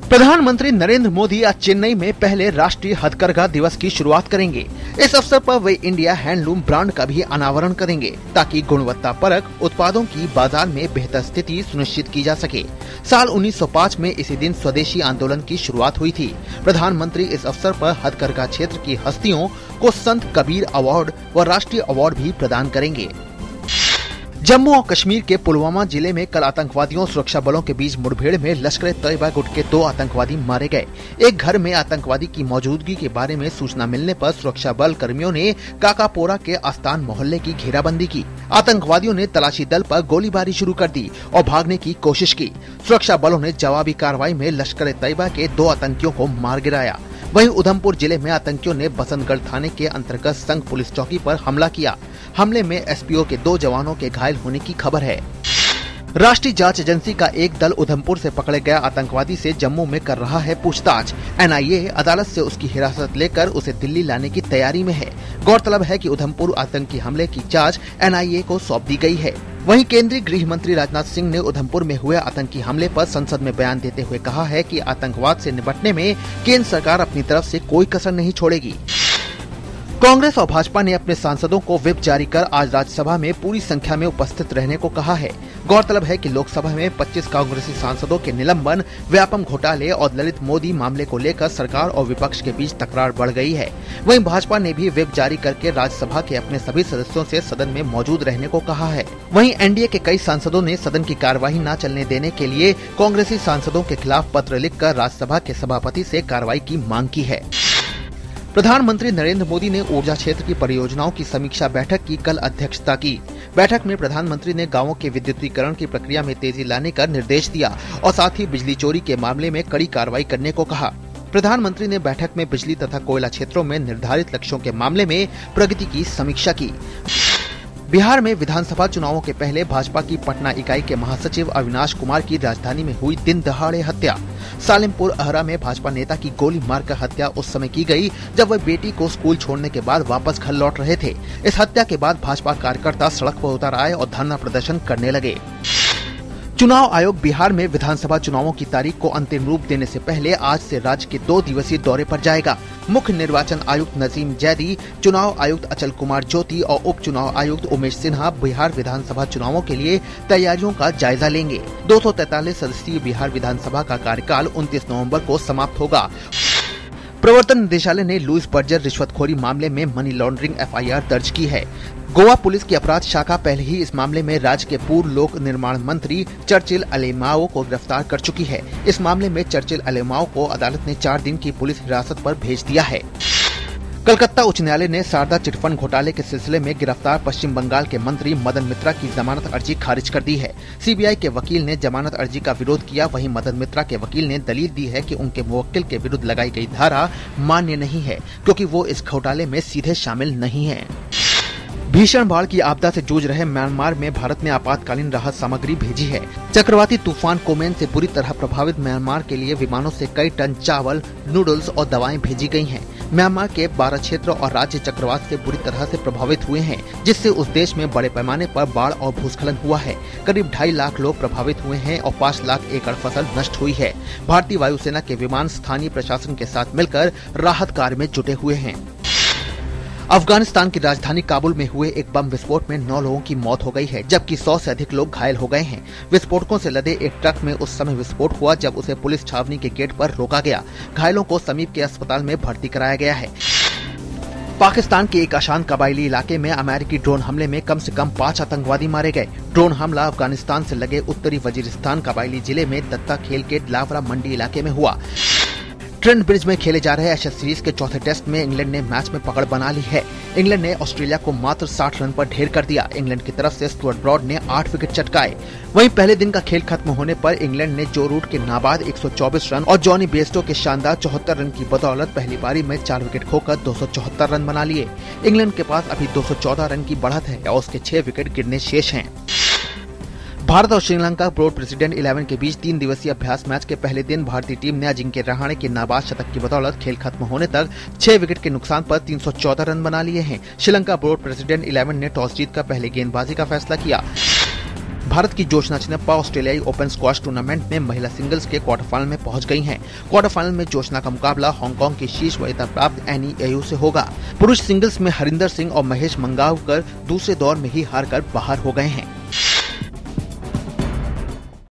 प्रधानमंत्री नरेंद्र मोदी आज चेन्नई में पहले राष्ट्रीय हथकरघा दिवस की शुरुआत करेंगे। इस अवसर पर वे इंडिया हैंडलूम ब्रांड का भी अनावरण करेंगे ताकि गुणवत्ता परक उत्पादों की बाजार में बेहतर स्थिति सुनिश्चित की जा सके। साल 1905 में इसी दिन स्वदेशी आंदोलन की शुरुआत हुई थी। प्रधानमंत्री इस अवसर पर हथकरघा क्षेत्र की हस्तियों को संत कबीर अवार्ड व राष्ट्रीय अवार्ड भी प्रदान करेंगे। जम्मू और कश्मीर के पुलवामा जिले में कल आतंकवादियों और सुरक्षा बलों के बीच मुठभेड़ में लश्कर-ए-तैयबा गुट के 2 आतंकवादी मारे गए। एक घर में आतंकवादी की मौजूदगी के बारे में सूचना मिलने पर सुरक्षा बल कर्मियों ने काकापोरा के आस्तान मोहल्ले की घेराबंदी की। आतंकवादियों ने तलाशी दल पर गोलीबारी शुरू कर दी और भागने की कोशिश की। सुरक्षा बलों ने जवाबी कार्रवाई में लश्कर-ए-तैयबा के 2 आतंकियों को मार गिराया। वहीं उधमपुर जिले में आतंकियों ने बसंतगढ़ थाने के अंतर्गत संघ पुलिस चौकी पर हमला किया। हमले में एसपीओ के 2 जवानों के घायल होने की खबर है। राष्ट्रीय जांच एजेंसी का एक दल उधमपुर से पकड़े गया आतंकवादी से जम्मू में कर रहा है पूछताछ। एनआईए अदालत से उसकी हिरासत लेकर उसे दिल्ली लाने की तैयारी में है। गौरतलब है कि उधमपुर आतंकी हमले की जांच एनआईए को सौंप दी गई है। वहीं केंद्रीय गृह मंत्री राजनाथ सिंह ने उधमपुर में हुए आतंकी हमले पर संसद में बयान देते हुए कहा है कि आतंकवाद से निपटने में केंद्र सरकार अपनी तरफ से कोई कसर नहीं छोड़ेगी। कांग्रेस और भाजपा ने अपने सांसदों को व्हिप जारी कर आज राज्यसभा में पूरी संख्या में उपस्थित रहने को कहा है। गौरतलब है कि लोकसभा में 25 कांग्रेसी सांसदों के निलंबन, व्यापम घोटाले और ललित मोदी मामले को लेकर सरकार और विपक्ष के बीच तकरार बढ़ गई है। वहीं भाजपा ने भी व्हिप जारी करके राज्यसभा के अपने सभी सदस्यों से सदन में मौजूद रहने को कहा है। वहीं एनडीए के कई सांसदों ने सदन की कार्यवाही न चलने देने के लिए कांग्रेसी सांसदों के खिलाफ पत्र लिखकर राज्यसभा के सभापति से कार्रवाई की मांग की है। प्रधानमंत्री नरेंद्र मोदी ने ऊर्जा क्षेत्र की परियोजनाओं की समीक्षा बैठक की कल अध्यक्षता की। बैठक में प्रधानमंत्री ने गांवों के विद्युतीकरण की प्रक्रिया में तेजी लाने का निर्देश दिया और साथ ही बिजली चोरी के मामले में कड़ी कार्रवाई करने को कहा। प्रधानमंत्री ने बैठक में बिजली तथा कोयला क्षेत्रों में निर्धारित लक्ष्यों के मामले में प्रगति की समीक्षा की। बिहार में विधानसभा चुनावों के पहले भाजपा की पटना इकाई के महासचिव अविनाश कुमार की राजधानी में हुई दिन दहाड़े हत्या। सालिमपुर अहरा में भाजपा नेता की गोली मारकर हत्या उस समय की गई जब वह बेटी को स्कूल छोड़ने के बाद वापस घर लौट रहे थे। इस हत्या के बाद भाजपा कार्यकर्ता सड़क पर उतर आए और धरना प्रदर्शन करने लगे। चुनाव आयोग बिहार में विधानसभा चुनावों की तारीख को अंतिम रूप देने से पहले आज से राज्य के 2 दिवसीय दौरे पर जाएगा। मुख्य निर्वाचन आयुक्त नजीम जैदी, चुनाव आयुक्त अचल कुमार ज्योति और उप चुनाव आयुक्त उमेश सिन्हा बिहार विधानसभा चुनावों के लिए तैयारियों का जायजा लेंगे। 243 सदस्यीय बिहार विधानसभा का कार्यकाल 29 नवम्बर को समाप्त होगा। प्रवर्तन निदेशालय ने लुइस बर्जर रिश्वतखोरी मामले में मनी लॉन्ड्रिंग एफआईआर दर्ज की है। गोवा पुलिस की अपराध शाखा पहले ही इस मामले में राज्य के पूर्व लोक निर्माण मंत्री चर्चिल अलेमाओ को गिरफ्तार कर चुकी है। इस मामले में चर्चिल अलेमाओ को अदालत ने 4 दिन की पुलिस हिरासत पर भेज दिया है। कलकत्ता उच्च न्यायालय ने शारदा चिटफंड घोटाले के सिलसिले में गिरफ्तार पश्चिम बंगाल के मंत्री मदन मित्रा की जमानत अर्जी खारिज कर दी है। सीबीआई के वकील ने जमानत अर्जी का विरोध किया। वहीं मदन मित्रा के वकील ने दलील दी है कि उनके मुवक्किल के विरुद्ध लगाई गई धारा मान्य नहीं है क्योंकि वो इस घोटाले में सीधे शामिल नहीं है। भीषण बाढ़ की आपदा से जूझ रहे म्यांमार में भारत ने आपातकालीन राहत सामग्री भेजी है। चक्रवाती तूफान कोमेन से बुरी तरह प्रभावित म्यांमार के लिए विमानों से कई टन चावल, नूडल्स और दवाएं भेजी गई हैं। म्यांमार के 12 क्षेत्र और राज्य चक्रवात से बुरी तरह से प्रभावित हुए हैं, जिससे उस देश में बड़े पैमाने पर बाढ़ और भूस्खलन हुआ है। करीब 2.5 लाख लोग प्रभावित हुए हैं और 5 लाख एकड़ फसल नष्ट हुई है। भारतीय वायुसेना के विमान स्थानीय प्रशासन के साथ मिलकर राहत कार्य में जुटे हुए हैं। अफगानिस्तान की राजधानी काबुल में हुए एक बम विस्फोट में 9 लोगों की मौत हो गई है, जबकि 100 से अधिक लोग घायल हो गए हैं। विस्फोटकों से लदे एक ट्रक में उस समय विस्फोट हुआ जब उसे पुलिस छावनी के गेट पर रोका गया। घायलों को समीप के अस्पताल में भर्ती कराया गया है। पाकिस्तान के एक अशांत कबायली इलाके में अमेरिकी ड्रोन हमले में कम से कम 5 आतंकवादी मारे गए। ड्रोन हमला अफगानिस्तान से लगे उत्तरी वजीरिस्तान कबायली जिले में दत्ता खेल के लावरा मंडी इलाके में हुआ। ट्रेंट ब्रिज में खेले जा रहे एशेज सीरीज के चौथे टेस्ट में इंग्लैंड ने मैच में पकड़ बना ली है। इंग्लैंड ने ऑस्ट्रेलिया को मात्र 60 रन पर ढेर कर दिया। इंग्लैंड की तरफ से स्टुअर्ट ब्रॉड ने 8 विकेट चटकाए। वहीं पहले दिन का खेल खत्म होने पर इंग्लैंड ने जो रूट के नाबाद 124 रन और जॉनी बेस्टो के शानदार 74 रन की बदौलत पहली पारी में 4 विकेट खोकर 274 रन बना लिए। इंग्लैंड के पास अभी 214 रन की बढ़त है और उसके 6 विकेट गिरने शेष हैं। भारत और श्रीलंका बोर्ड प्रेसिडेंट 11 के बीच 3 दिवसीय अभ्यास मैच के पहले दिन भारतीय टीम ने अजिंक्य रहाणे के नाबाद शतक की बदौलत खेल खत्म होने तक 6 विकेट के नुकसान पर 314 रन बना लिए हैं। श्रीलंका बोर्ड प्रेसिडेंट 11 ने टॉस जीतकर पहले गेंदबाजी का फैसला किया। भारत की जोशना चिनप्पा ऑस्ट्रेलियाई ओपन स्क्वॉश टूर्नामेंट में महिला सिंगल्स के क्वार्टर फाइनल में पहुंच गई हैं। क्वार्टर फाइनल में जोशना का मुकाबला हांगकांग की शीर्ष वरीयता प्राप्त एनी एयू से होगा। पुरुष सिंगल्स में हरिंदर सिंह और महेश मंगावकर दूसरे दौर में ही हारकर बाहर हो गए हैं।